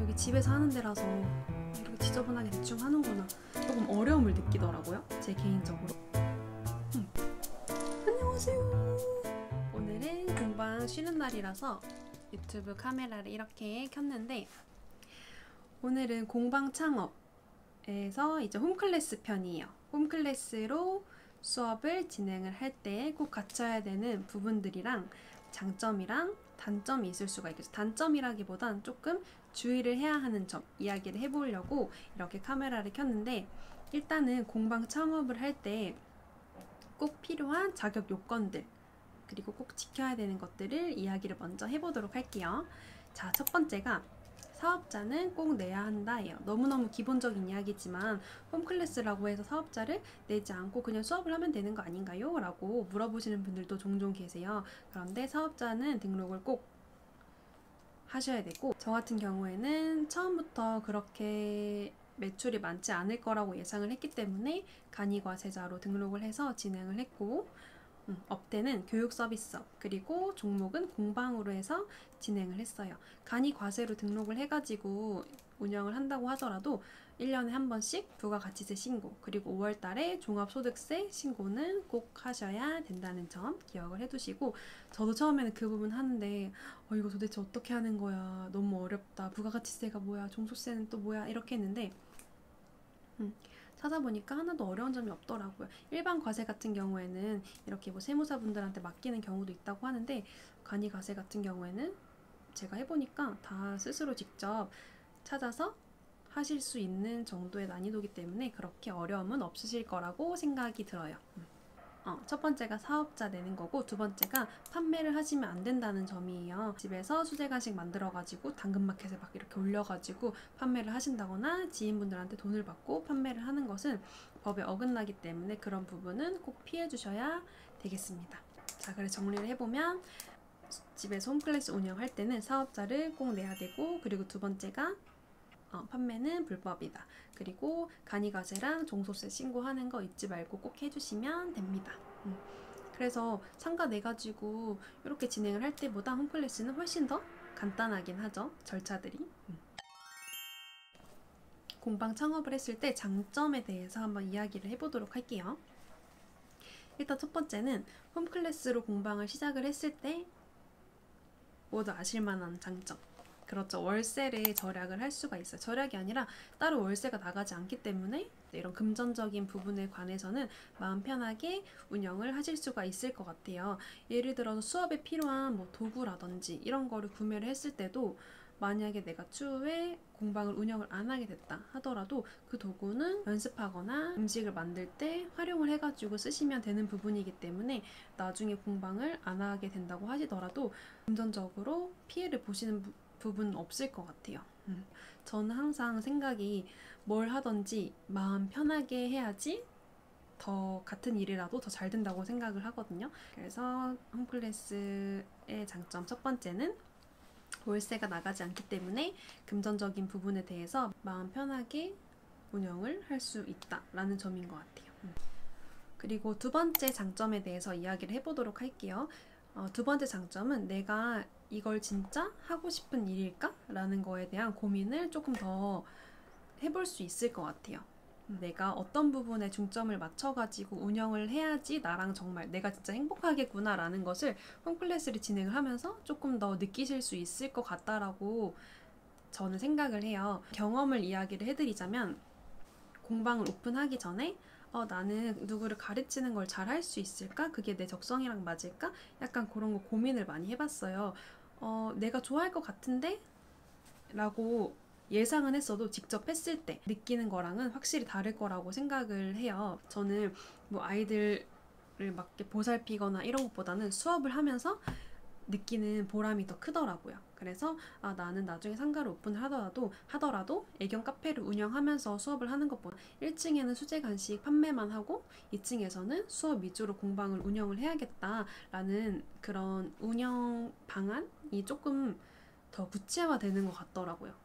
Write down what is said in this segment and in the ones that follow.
여기 집에서 하는 데라서 이렇게 지저분하게 대충 하는구나 조금 어려움을 느끼더라고요, 제 개인적으로. 안녕하세요. 오늘은 공방 쉬는 날이라서 유튜브 카메라를 이렇게 켰는데, 오늘은 공방 창업에서 이제 홈클래스 편이에요. 홈클래스로 수업을 진행을 할 때 꼭 갖춰야 되는 부분들이랑 장점이랑 단점이 있을 수가 있겠죠. 단점이라기보단 조금 주의를 해야 하는 점 이야기를 해보려고 이렇게 카메라를 켰는데, 일단은 공방 창업을 할 때 꼭 필요한 자격 요건들, 그리고 꼭 지켜야 되는 것들을 이야기를 먼저 해보도록 할게요. 자, 첫 번째가 사업자는 꼭 내야 한다예요. 너무너무 기본적인 이야기지만 홈클래스라고 해서 사업자를 내지 않고 그냥 수업을 하면 되는 거 아닌가요? 라고 물어보시는 분들도 종종 계세요. 그런데 사업자는 등록을 꼭 하셔야 되고, 저 같은 경우에는 처음부터 그렇게 매출이 많지 않을 거라고 예상을 했기 때문에 간이과세자로 등록을 해서 진행을 했고, 업태는 교육 서비스업, 그리고 종목은 공방으로 해서 진행을 했어요. 간이과세로 등록을 해가지고 운영을 한다고 하더라도 1년에 한 번씩 부가가치세 신고, 그리고 5월 달에 종합소득세 신고는 꼭 하셔야 된다는 점 기억을 해두시고, 저도 처음에는 그 부분 하는데 이거 도대체 어떻게 하는 거야, 너무 어렵다, 부가가치세가 뭐야, 종소세는 또 뭐야, 이렇게 했는데 찾아보니까 하나도 어려운 점이 없더라고요. 일반 과세 같은 경우에는 이렇게 뭐 세무사분들한테 맡기는 경우도 있다고 하는데, 간이과세 같은 경우에는 제가 해보니까 다 스스로 직접 찾아서 하실 수 있는 정도의 난이도이기 때문에 그렇게 어려움은 없으실 거라고 생각이 들어요. 첫 번째가 사업자 내는 거고, 두 번째가 판매를 하시면 안 된다는 점이에요. 집에서 수제 간식 만들어가지고 당근마켓에 막 이렇게 올려가지고 판매를 하신다거나 지인분들한테 돈을 받고 판매를 하는 것은 법에 어긋나기 때문에 그런 부분은 꼭 피해 주셔야 되겠습니다. 자, 그래서 정리를 해보면 집에서 홈클래스 운영할 때는 사업자를 꼭 내야 되고, 그리고 두 번째가 판매는 불법이다. 그리고 간이과세랑 종소세 신고하는 거 잊지 말고 꼭 해주시면 됩니다. 그래서 상가 내가지고 이렇게 진행을 할 때보다 홈클래스는 훨씬 더 간단하긴 하죠, 절차들이. 공방 창업을 했을 때 장점에 대해서 한번 이야기를 해보도록 할게요. 일단 첫 번째는 홈클래스로 공방을 시작을 했을 때 모두 아실만한 장점. 그렇죠. 월세를 절약을 할 수가 있어요. 절약이 아니라 따로 월세가 나가지 않기 때문에 이런 금전적인 부분에 관해서는 마음 편하게 운영을 하실 수가 있을 것 같아요. 예를 들어서 수업에 필요한 뭐 도구라든지 이런 거를 구매를 했을 때도, 만약에 내가 추후에 공방을 운영을 안 하게 됐다 하더라도 그 도구는 연습하거나 음식을 만들 때 활용을 해가지고 쓰시면 되는 부분이기 때문에 나중에 공방을 안 하게 된다고 하시더라도 금전적으로 피해를 보시는 부분은 없을 것 같아요. 저는 항상 생각이, 뭘 하든지 마음 편하게 해야지 더 같은 일이라도 더 잘 된다고 생각을 하거든요. 그래서 홈클래스의 장점 첫 번째는 월세가 나가지 않기 때문에 금전적인 부분에 대해서 마음 편하게 운영을 할 수 있다라는 점인 것 같아요. 그리고 두 번째 장점에 대해서 이야기를 해보도록 할게요. 두 번째 장점은 내가 이걸 진짜 하고 싶은 일일까? 라는 거에 대한 고민을 조금 더 해볼 수 있을 것 같아요. 내가 어떤 부분에 중점을 맞춰가지고 운영을 해야지 나랑 정말 내가 진짜 행복하겠구나 라는 것을 홈클래스를 진행을 하면서 조금 더 느끼실 수 있을 것 같다라고 저는 생각을 해요. 경험을 이야기를 해드리자면, 공방을 오픈하기 전에 나는 누구를 가르치는 걸 잘 할 수 있을까? 그게 내 적성이랑 맞을까? 약간 그런 거 고민을 많이 해봤어요. 내가 좋아할 것 같은데? 라고 예상은 했어도 직접 했을 때 느끼는 거랑은 확실히 다를 거라고 생각을 해요. 저는 뭐 아이들을 막 보살피거나 이런 것보다는 수업을 하면서 느끼는 보람이 더 크더라고요. 그래서 나는 나중에 상가를 오픈을 하더라도 애견 카페를 운영하면서 수업을 하는 것보다 1층에는 수제 간식 판매만 하고 2층에서는 수업 위주로 공방을 운영을 해야겠다라는 그런 운영 방안이 조금 더 구체화되는 것 같더라고요.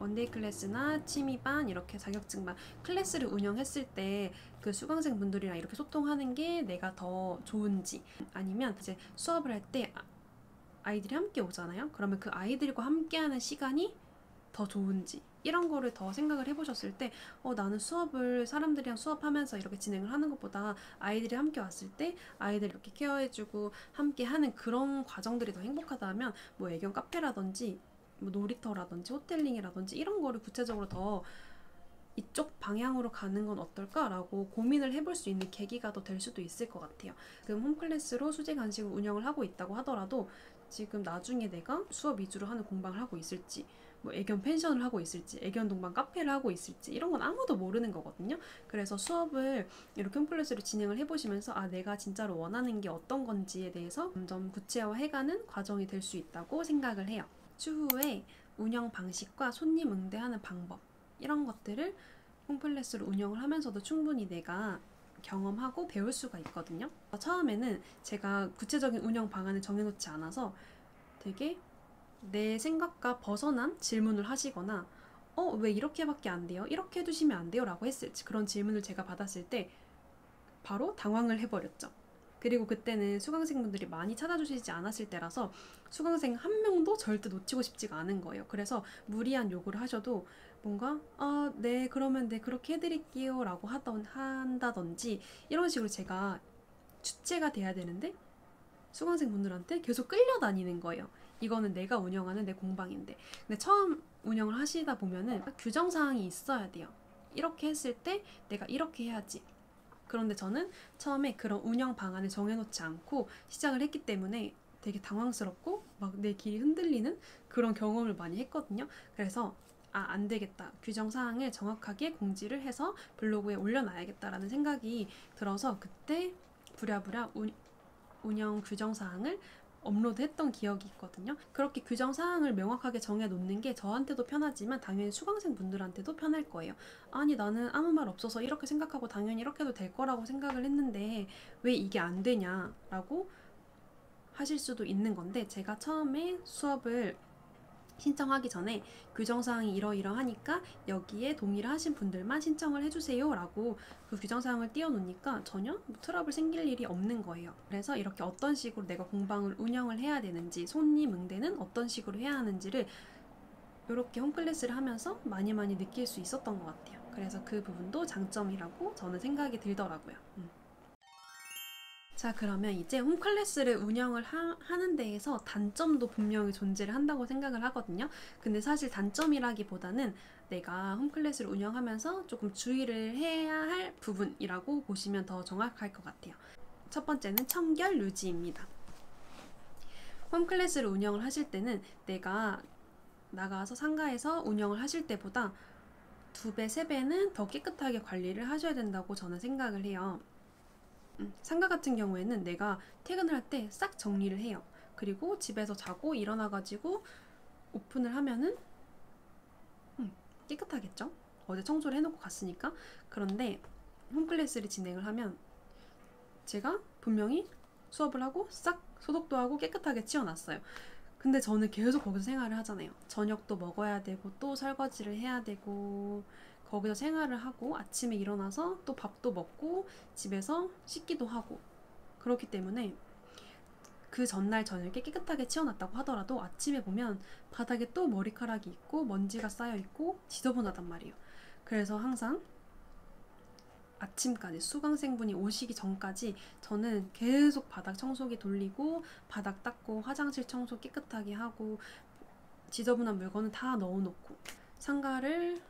원데이 클래스나 취미반, 이렇게 자격증반 클래스를 운영했을 때 그 수강생분들이랑 이렇게 소통하는 게 내가 더 좋은지, 아니면 이제 수업을 할 때 아이들이 함께 오잖아요. 그러면 그 아이들과 함께하는 시간이 더 좋은지 이런 거를 더 생각을 해보셨을 때 나는 수업을 사람들이랑 수업하면서 이렇게 진행을 하는 것보다 아이들이 함께 왔을 때 아이들 이렇게 케어해주고 함께 하는 그런 과정들이 더 행복하다면 뭐 애견 카페라든지 뭐 놀이터라든지 호텔링이라든지 이런 거를 구체적으로 더 이쪽 방향으로 가는 건 어떨까라고 고민을 해볼 수 있는 계기가 더 될 수도 있을 것 같아요. 지금 홈클래스로 수제 간식을 운영을 하고 있다고 하더라도 지금 나중에 내가 수업 위주로 하는 공방을 하고 있을지 뭐 애견 펜션을 하고 있을지 애견 동반 카페를 하고 있을지 이런 건 아무도 모르는 거거든요. 그래서 수업을 이렇게 홈클래스로 진행을 해보시면서 내가 진짜로 원하는 게 어떤 건지에 대해서 점점 구체화해가는 과정이 될 수 있다고 생각을 해요. 추후에 운영 방식과 손님 응대하는 방법 이런 것들을 홈클래스를 운영을 하면서도 충분히 내가 경험하고 배울 수가 있거든요. 처음에는 제가 구체적인 운영 방안을 정해놓지 않아서 되게 내 생각과 벗어난 질문을 하시거나 왜 이렇게밖에 안 돼요? 이렇게 해두시면 안 돼요? 라고 했을지 그런 질문을 제가 받았을 때 바로 당황을 해버렸죠. 그리고 그때는 수강생분들이 많이 찾아주시지 않았을 때라서 수강생 한 명도 절대 놓치고 싶지가 않은 거예요. 그래서 무리한 요구를 하셔도 뭔가 네 그러면 네 그렇게 해드릴게요 라고 한다든지 이런 식으로 제가 주체가 돼야 되는데 수강생분들한테 계속 끌려다니는 거예요. 이거는 내가 운영하는 내 공방인데. 근데 처음 운영을 하시다 보면은 규정사항이 있어야 돼요. 이렇게 했을 때 내가 이렇게 해야지. 그런데 저는 처음에 그런 운영 방안을 정해놓지 않고 시작을 했기 때문에 되게 당황스럽고 막 내 길이 흔들리는 그런 경험을 많이 했거든요. 그래서 안 되겠다. 규정사항을 정확하게 공지를 해서 블로그에 올려놔야겠다라는 생각이 들어서 그때 부랴부랴 운영 규정사항을 업로드했던 기억이 있거든요. 그렇게 규정사항을 명확하게 정해놓는 게 저한테도 편하지만 당연히 수강생분들한테도 편할 거예요. 아니 나는 아무 말 없어서 이렇게 생각하고 당연히 이렇게 해도 될 거라고 생각을 했는데 왜 이게 안 되냐라고 하실 수도 있는 건데 제가 처음에 수업을 신청하기 전에 규정사항이 이러이러하니까 여기에 동의를 하신 분들만 신청을 해주세요 라고 그 규정사항을 띄워놓으니까 전혀 트러블 생길 일이 없는 거예요. 그래서 이렇게 어떤 식으로 내가 공방을 운영을 해야 되는지 손님 응대는 어떤 식으로 해야 하는지를 이렇게 홈클래스를 하면서 많이 느낄 수 있었던 것 같아요. 그래서 그 부분도 장점이라고 저는 생각이 들더라고요. 자, 그러면 이제 홈클래스를 운영을 하는 데에서 단점도 분명히 존재를 한다고 생각을 하거든요. 근데 사실 단점이라기보다는 내가 홈클래스를 운영하면서 조금 주의를 해야 할 부분이라고 보시면 더 정확할 것 같아요. 첫 번째는 청결 유지입니다. 홈클래스를 운영을 하실 때는 내가 나가서 상가에서 운영을 하실 때보다 2배, 3배는 더 깨끗하게 관리를 하셔야 된다고 저는 생각을 해요. 상가 같은 경우에는 내가 퇴근을 할 때 싹 정리를 해요. 그리고 집에서 자고 일어나가지고 오픈을 하면은 깨끗하겠죠? 어제 청소를 해놓고 갔으니까. 그런데 홈클래스를 진행을 하면 제가 분명히 수업을 하고 싹 소독도 하고 깨끗하게 치워놨어요. 근데 저는 계속 거기서 생활을 하잖아요. 저녁도 먹어야 되고 또 설거지를 해야 되고 거기서 생활을 하고 아침에 일어나서 또 밥도 먹고 집에서 씻기도 하고 그렇기 때문에 그 전날 저녁에 깨끗하게 치워놨다고 하더라도 아침에 보면 바닥에 또 머리카락이 있고 먼지가 쌓여있고 지저분하단 말이에요. 그래서 항상 아침까지 수강생분이 오시기 전까지 저는 계속 바닥 청소기 돌리고 바닥 닦고 화장실 청소 깨끗하게 하고 지저분한 물건은 다 넣어놓고 상가를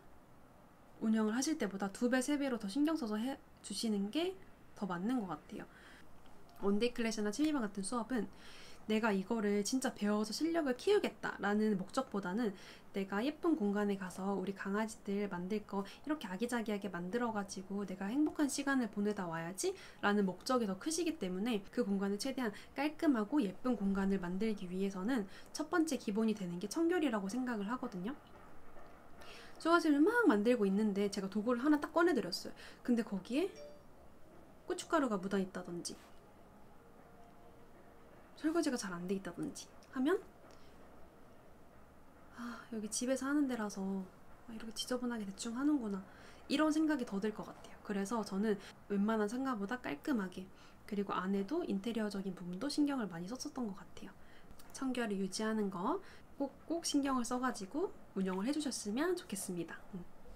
운영을 하실 때보다 2배, 3배로 더 신경 써서 해주시는 게 더 맞는 것 같아요. 원데이 클래스나 취미반 같은 수업은 내가 이거를 진짜 배워서 실력을 키우겠다라는 목적보다는 내가 예쁜 공간에 가서 우리 강아지들 만들 거 이렇게 아기자기하게 만들어가지고 내가 행복한 시간을 보내다 와야지 라는 목적이 더 크시기 때문에 그 공간을 최대한 깔끔하고 예쁜 공간을 만들기 위해서는 첫 번째 기본이 되는 게 청결이라고 생각을 하거든요. 수화실을 막 만들고 있는데 제가 도구를 하나 딱 꺼내드렸어요. 근데 거기에 고춧가루가 묻어있다든지 설거지가 잘 안 돼 있다든지 하면 여기 집에서 하는 데라서 이렇게 지저분하게 대충 하는구나 이런 생각이 더 들 것 같아요. 그래서 저는 웬만한 상가보다 깔끔하게 그리고 안에도 인테리어적인 부분도 신경을 많이 썼었던 것 같아요. 청결을 유지하는 거 꼭꼭 신경을 써가지고 운영을 해주셨으면 좋겠습니다.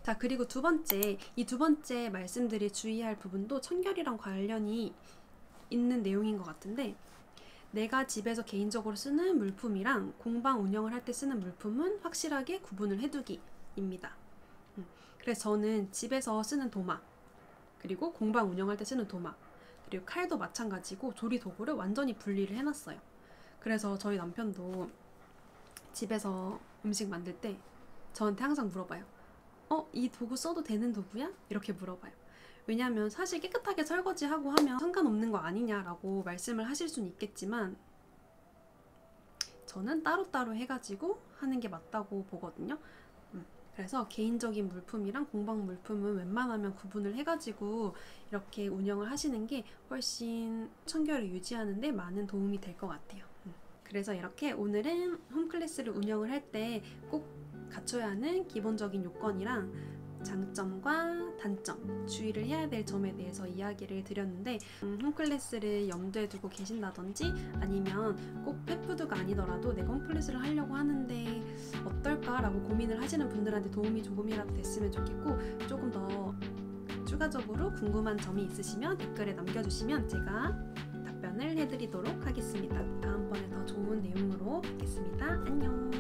자, 그리고 이 두 번째 말씀드릴 주의할 부분도 청결이랑 관련이 있는 내용인 것 같은데, 내가 집에서 개인적으로 쓰는 물품이랑 공방 운영을 할 때 쓰는 물품은 확실하게 구분을 해두기입니다. 그래서 저는 집에서 쓰는 도마, 그리고 공방 운영할 때 쓰는 도마, 그리고 칼도 마찬가지고 조리 도구를 완전히 분리를 해놨어요. 그래서 저희 남편도 집에서 음식 만들 때 저한테 항상 물어봐요. 이 도구 써도 되는 도구야? 이렇게 물어봐요. 왜냐하면 사실 깨끗하게 설거지하고 하면 상관없는 거 아니냐라고 말씀을 하실 수는 있겠지만, 저는 따로따로 해가지고 하는 게 맞다고 보거든요. 그래서 개인적인 물품이랑 공방 물품은 웬만하면 구분을 해가지고 이렇게 운영을 하시는 게 훨씬 청결을 유지하는 데 많은 도움이 될 것 같아요. 그래서 이렇게 오늘은 홈클래스를 운영을 할 때 꼭 갖춰야 하는 기본적인 요건이랑 장점과 단점, 주의를 해야 될 점에 대해서 이야기를 드렸는데, 홈클래스를 염두에 두고 계신다든지 아니면 꼭 펫푸드가 아니더라도 내가 홈클래스를 하려고 하는데 어떨까라고 고민을 하시는 분들한테 도움이 조금이라도 됐으면 좋겠고, 조금 더 추가적으로 궁금한 점이 있으시면 댓글에 남겨주시면 제가 답변을 해드리도록 하겠습니다. 다음번에 더 좋은 내용으로 뵙겠습니다. 안녕.